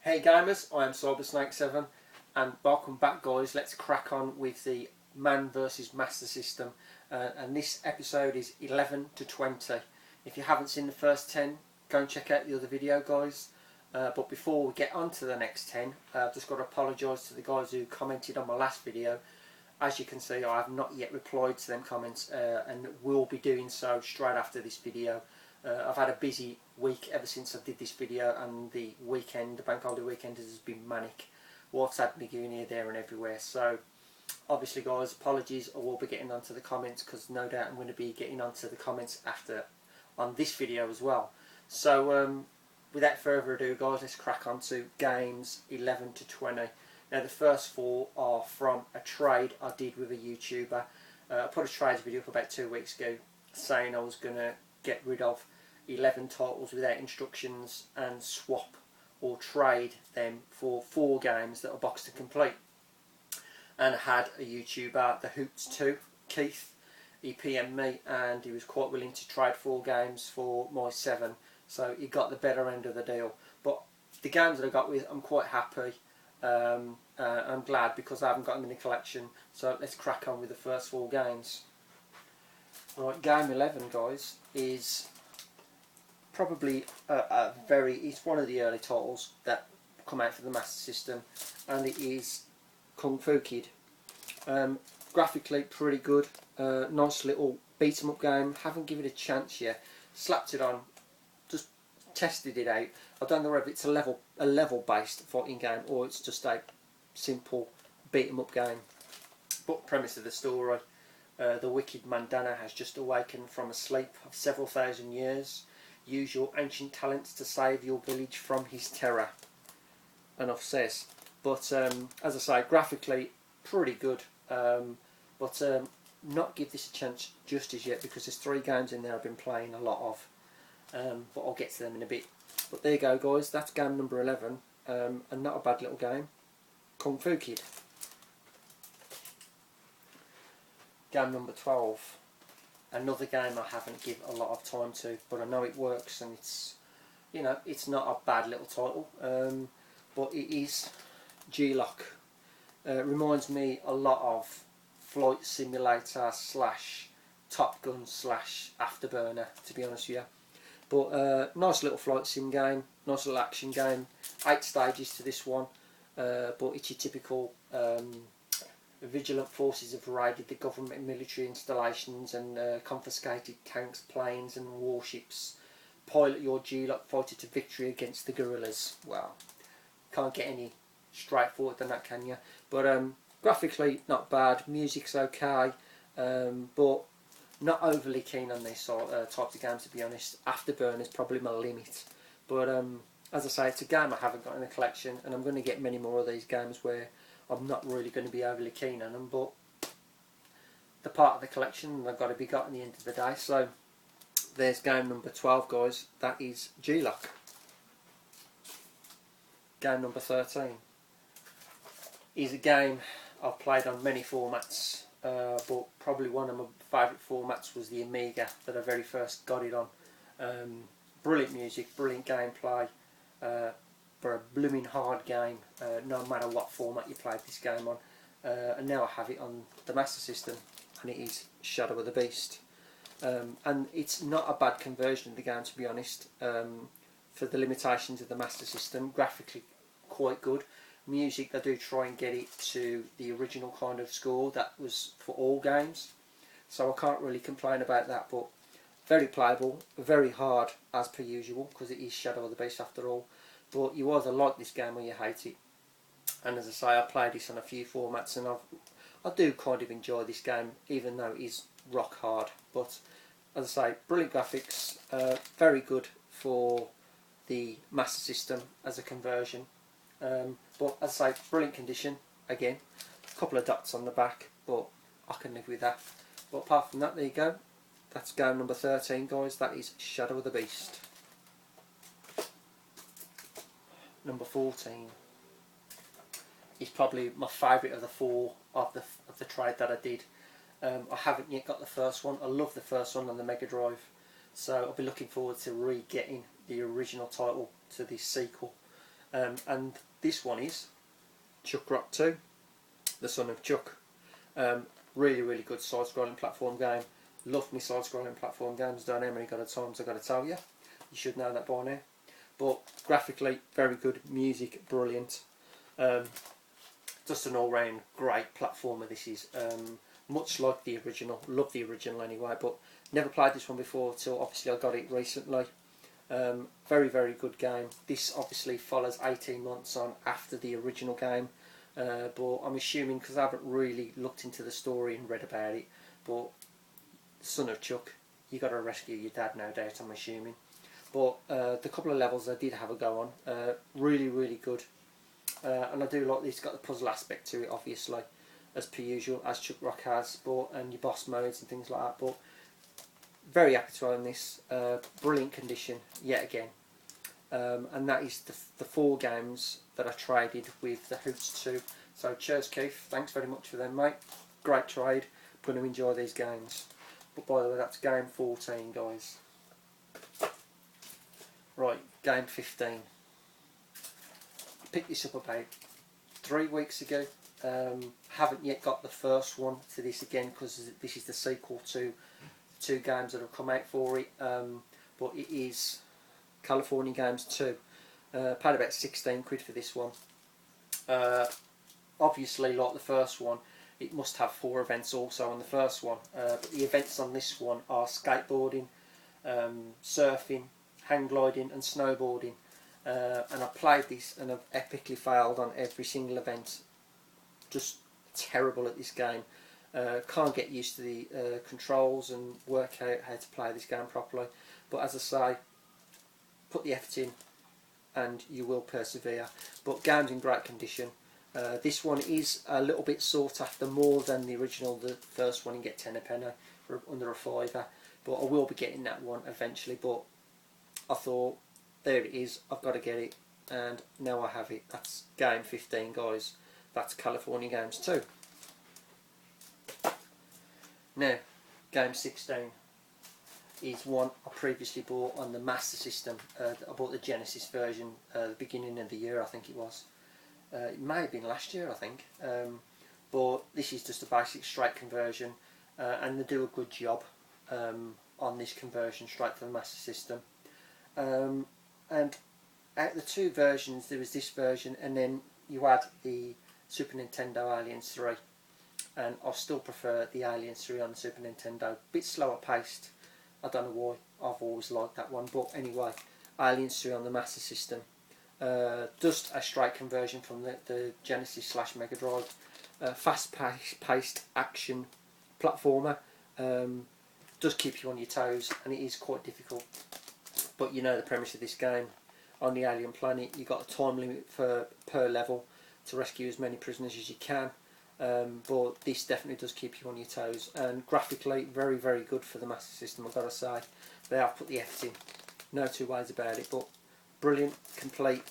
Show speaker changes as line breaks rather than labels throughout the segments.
Hey gamers, I am Cybersnake7 and welcome back guys. Let's crack on with the Man vs Master System and this episode is 11 to 20. If you haven't seen the first 10, go and check out the other video guys. But before we get on to the next 10, I've just got to apologise to the guys who commented on my last video. As you can see, I have not yet replied to them comments and will be doing so straight after this video. I've had a busy week ever since I did this video, and the weekend, the bank holiday weekend, has been manic. What's had me going here, there and everywhere. So obviously guys, apologies, I will be getting onto the comments because no doubt I'm going to be getting onto the comments after on this video as well. So without further ado guys, let's crack on to games 11 to 20. Now the first four are from a trade I did with a YouTuber. I put a trades video up about 2 weeks ago saying I was going to get rid of 11 titles without instructions and swap or trade them for 4 games that are boxed to complete. And I had a YouTuber, the Hoots2, Keith, he PM'd me and he was quite willing to trade 4 games for my 7, so he got the better end of the deal. But the games that I got with, I'm quite happy. I'm glad because I haven't got them in the collection. So let's crack on with the first 4 games. Right, game 11 guys is probably it's one of the early titles that come out for the Master System, and it is Kung Fu Kid. Graphically pretty good, nice little beat 'em up game. Haven't given it a chance yet. Slapped it on, just tested it out. I don't know whether it's a level based fighting game or it's just a simple beat 'em up game. But premise of the story: the wicked Mandana has just awakened from a sleep of several thousand years. Use your ancient talents to save your village from his terror. Enough says. But as I say, graphically pretty good. But not give this a chance just as yet because there's 3 games in there I've been playing a lot of. But I'll get to them in a bit. But there you go guys, that's game number 11. And not a bad little game. Kung Fu Kid. Game number 12. Another game I haven't given a lot of time to, but I know it works, and it's, you know, it's not a bad little title, but it is G-Lock. Reminds me a lot of Flight Simulator / Top Gun / Afterburner, to be honest with you. But nice little flight sim game, nice little action game. 8 stages to this one, but it's your typical vigilant forces have raided the government and military installations and confiscated tanks, planes and warships. Pilot your G-Lock fighter to victory against the guerrillas. Well, can't get any straightforward than that, can you? But graphically not bad, music's okay, but not overly keen on these types of games, to be honest. Afterburner's probably my limit. But as I say, it's a game I haven't got in the collection, and I'm going to get many more of these games where I'm not really going to be overly keen on them, but they're part of the collection and they've got to be got at the end of the day. So there's game number 12 guys, that is G-Lock. Game number 13 is a game I've played on many formats, but probably one of my favourite formats was the Amiga that I very first got it on. Brilliant music, brilliant gameplay, for a blooming hard game, no matter what format you played this game on. And now I have it on the Master System, and it is Shadow of the Beast. And it's not a bad conversion of the game, to be honest, for the limitations of the Master System. Graphically quite good. Music, they do try and get it to the original kind of score that was for all games, so I can't really complain about that. But very playable, very hard as per usual, because it is Shadow of the Beast after all. But you either like this game or you hate it. And as I say, I played this on a few formats, and I do kind of enjoy this game, even though it is rock hard. But as I say, brilliant graphics, very good for the Master System as a conversion. But as I say, brilliant condition. Again, a couple of dots on the back, but I can live with that. But apart from that, there you go. That's game number 13 guys, that is Shadow of the Beast. Number 14 is probably my favourite of the 4 of the trade that I did. I haven't yet got the first one. I love the first one on the Mega Drive, so I'll be looking forward to re-getting the original title to this sequel. And this one is Chuck Rock 2, The Son of Chuck. Really, really good side-scrolling platform game. Love me side-scrolling platform games. Don't know how many times I've got to tell you. You should know that by now. But graphically, very good. Music, brilliant. Just an all-round great platformer. This is much like the original. Love the original anyway, but never played this one before till obviously I got it recently. Very, very good game. This obviously follows 18 months on after the original game. But I'm assuming, because I haven't really looked into the story and read about it, but Son of Chuck, you got to rescue your dad, no doubt, I'm assuming. But the couple of levels I did have a go on, really, really good. And I do like this, got the puzzle aspect to it, obviously, as per usual, as Chuck Rock has, but and your boss modes and things like that. But very happy to own this. Brilliant condition, yet again. And that is the 4 games that I traded with the Hoots 2. So cheers, Keith. Thanks very much for them, mate. Great trade. Going to enjoy these games. But by the way, that's game 14, guys. Right, game 15. I picked this up about 3 weeks ago. Haven't yet got the first one to this again, because this is the sequel to 2 games that have come out for it. But it is California Games 2. Paid about 16 quid for this one. Obviously, like the first one, it must have 4 events also on the first one. But the events on this one are skateboarding, surfing, hang gliding and snowboarding. And I played this and I've epically failed on every single event. Just terrible at this game. Can't get used to the controls and work out how to play this game properly. But as I say, put the effort in and you will persevere. But game's in great condition. This one is a little bit sought after, more than the original. The first one you get 10 a penny for under a fiver. But I will be getting that one eventually. But I thought, there it is, I've got to get it, and now I have it. That's game 15, guys. That's California Games 2. Now, game 16 is one I previously bought on the Master System. I bought the Genesis version the beginning of the year, I think it was. It may have been last year, I think. But this is just a basic straight conversion, and they do a good job on this conversion straight to the Master System. And out of the 2 versions, there was this version, and then you had the Super Nintendo Aliens 3. And I still prefer the Aliens 3 on the Super Nintendo. Bit slower paced. I don't know why. I've always liked that one. But anyway, Aliens 3 on the Master System. Just a straight conversion from the Genesis / Mega Drive. Fast paced action platformer. Does keep you on your toes, and it is quite difficult. But you know the premise of this game. On the alien planet, you've got a time limit per level to rescue as many prisoners as you can. But this definitely does keep you on your toes. And graphically, very, very good for the Master System, I've got to say. They have put the effort in. No 2 ways about it. But brilliant, complete.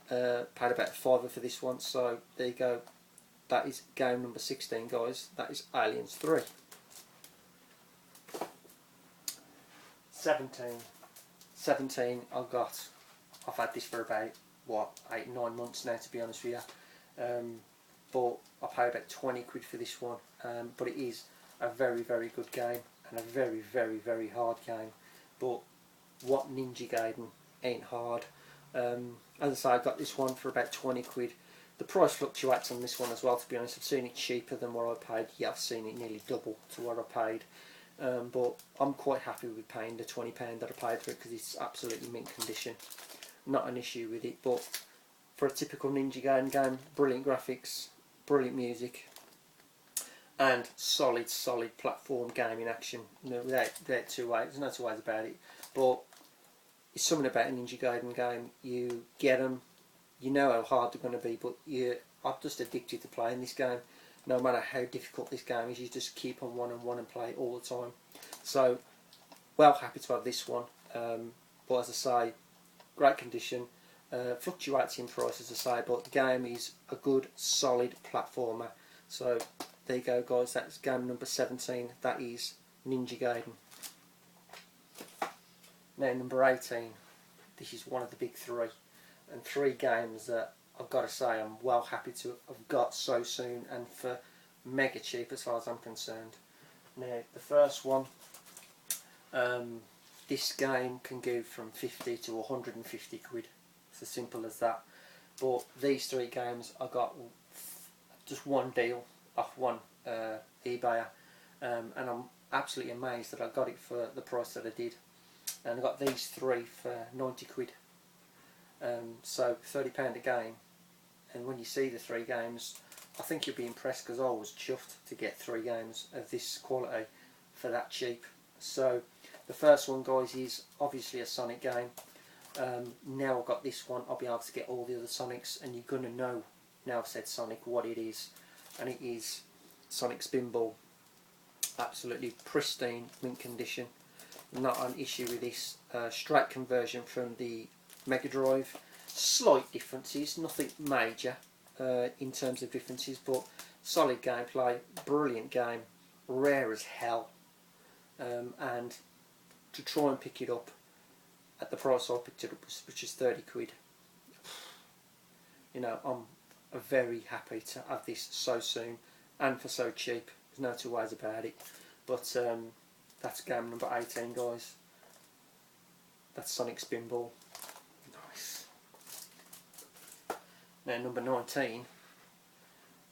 Paid about £5 for this one. So there you go. That is game number 16, guys. That is Aliens 3. 17 I've had this for about, what, 8-9 months now, to be honest with you. But I paid about 20 quid for this one. But it is a very, very good game, and a very, very, very hard game. But what Ninja Gaiden ain't hard. As I say, I got this one for about 20 quid. The price fluctuates on this one as well, to be honest. I've seen it cheaper than what I paid. Yeah, I've seen it nearly double to what I paid. But I'm quite happy with paying the £20 that I paid for it, because it's absolutely mint condition. Not an issue with it. But for a typical Ninja Gaiden game, brilliant graphics, brilliant music, and solid platform gaming action. Without 2 ways, there's no 2 ways about it. But it's something about a Ninja Gaiden game. You get them, you know how hard they're going to be, but I'm just addicted to playing this game. No matter how difficult this game is, you just keep on one and play it all the time. So, well, happy to have this one. But as I say, great condition. Fluctuates in price, as I say, but the game is a good, solid platformer. So, there you go, guys. That's game number 17. That is Ninja Gaiden. Now, number 18. This is one of the big 3. and 3 games that I've got to say I'm well happy to have got so soon and for mega cheap as far as I'm concerned. Now the first one, this game can go from 50 to 150 quid. It's as simple as that. But these 3 games I got just one deal off one eBayer, and I'm absolutely amazed that I got it for the price that I did. And I got these 3 for 90 quid. So £30 a game. And when you see the 3 games, I think you'll be impressed, because I was chuffed to get 3 games of this quality for that cheap. So the first one, guys, is obviously a Sonic game. Now I've got this one, I'll be able to get all the other Sonics, and you're going to know, now I've said Sonic, what it is. And it is Sonic Spinball. Absolutely pristine mint condition. Not an issue with this. Straight conversion from the Mega Drive. Slight differences, nothing major in terms of differences, but solid gameplay, brilliant game, rare as hell. And to try and pick it up at the price I picked it up, which is 30 quid, you know, I'm very happy to have this so soon and for so cheap. There's no two ways about it. But that's game number 18, guys. That's Sonic Spinball. Nice. Now number 19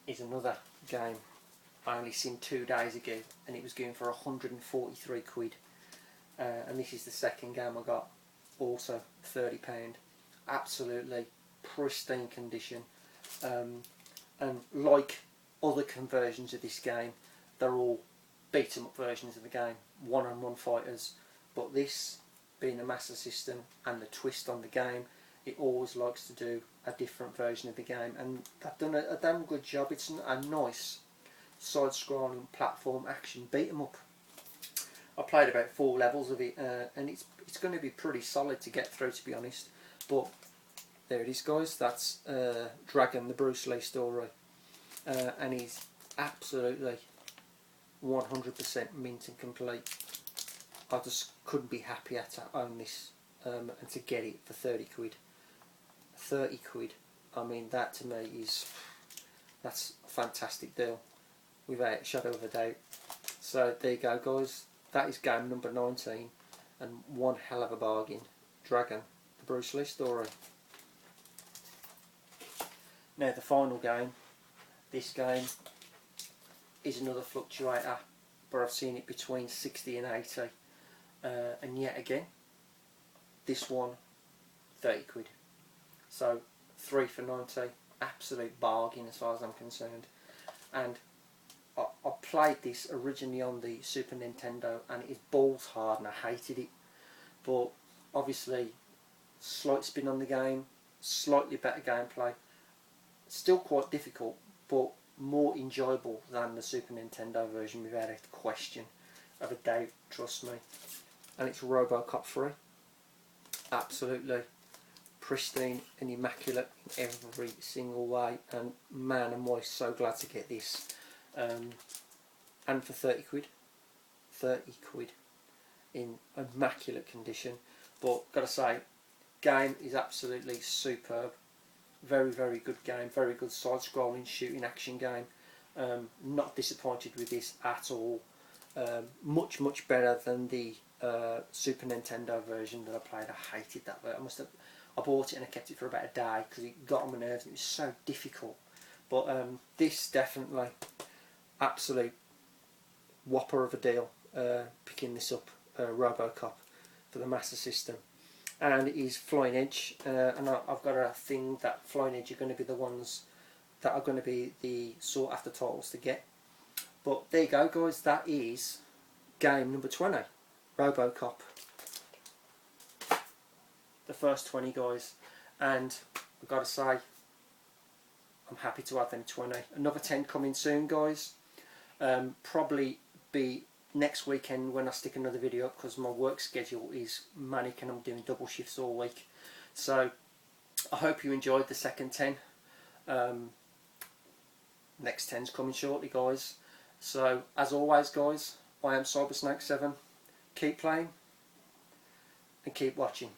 is another game I only seen 2 days ago, and it was going for 143 quid. And this is the second game I got, also £30. Absolutely pristine condition. And like other conversions of this game, they're all beat 'em up versions of the game, one-on-one fighters. But this, being a Master System and the twist on the game, it always likes to do a different version of the game, and they've done a damn good job. It's a nice side-scrolling platform action beat 'em up. I played about 4 levels of it, and it's going to be pretty solid to get through, to be honest. But there it is, guys. That's Dragon, the Bruce Lee story, and he's absolutely 100% mint and complete. I just couldn't be happier to own this and to get it for 30 quid. 30 quid. I mean, that to me that's a fantastic deal, without a shadow of a doubt. So there you go, guys. That is game number 19, and one hell of a bargain. Dragon, the Bruce Lee story. Now the final game. This game is another fluctuator, but I've seen it between 60 and 80. And yet again, this one, 30 quid. So 3 for 90, absolute bargain as far as I'm concerned. And I played this originally on the Super Nintendo, and it is balls hard, and I hated it. But obviously, slight spin on the game, slightly better gameplay, still quite difficult, but more enjoyable than the Super Nintendo version, without a question of a doubt, trust me. And it's Robocop 3. Absolutely pristine and immaculate in every single way, and man, am I so glad to get this. And for 30 quid. 30 quid in immaculate condition. But gotta say, game is absolutely superb. Very, very good game. Very good side-scrolling shooting action game. Not disappointed with this at all. Much, much better than the Super Nintendo version that I played. I hated that. I bought it and I kept it for about a day because it got on my nerves and it was so difficult. But this definitely, absolute whopper of a deal, picking this up, Robocop for the Master System. And it is Flying Edge, and I've got a thing that Flying Edge are going to be the ones that are going to be the sought after titles to get. But there you go, guys, that is game number 20, Robocop. The first 20, guys, and I've got to say, I'm happy to have them 20. Another 10 coming soon, guys. Probably be next weekend when I stick another video up, because my work schedule is manic and I'm doing double shifts all week. So I hope you enjoyed the second 10. Next 10's coming shortly, guys. So as always, guys, I am CyberSnake7. Keep playing and keep watching.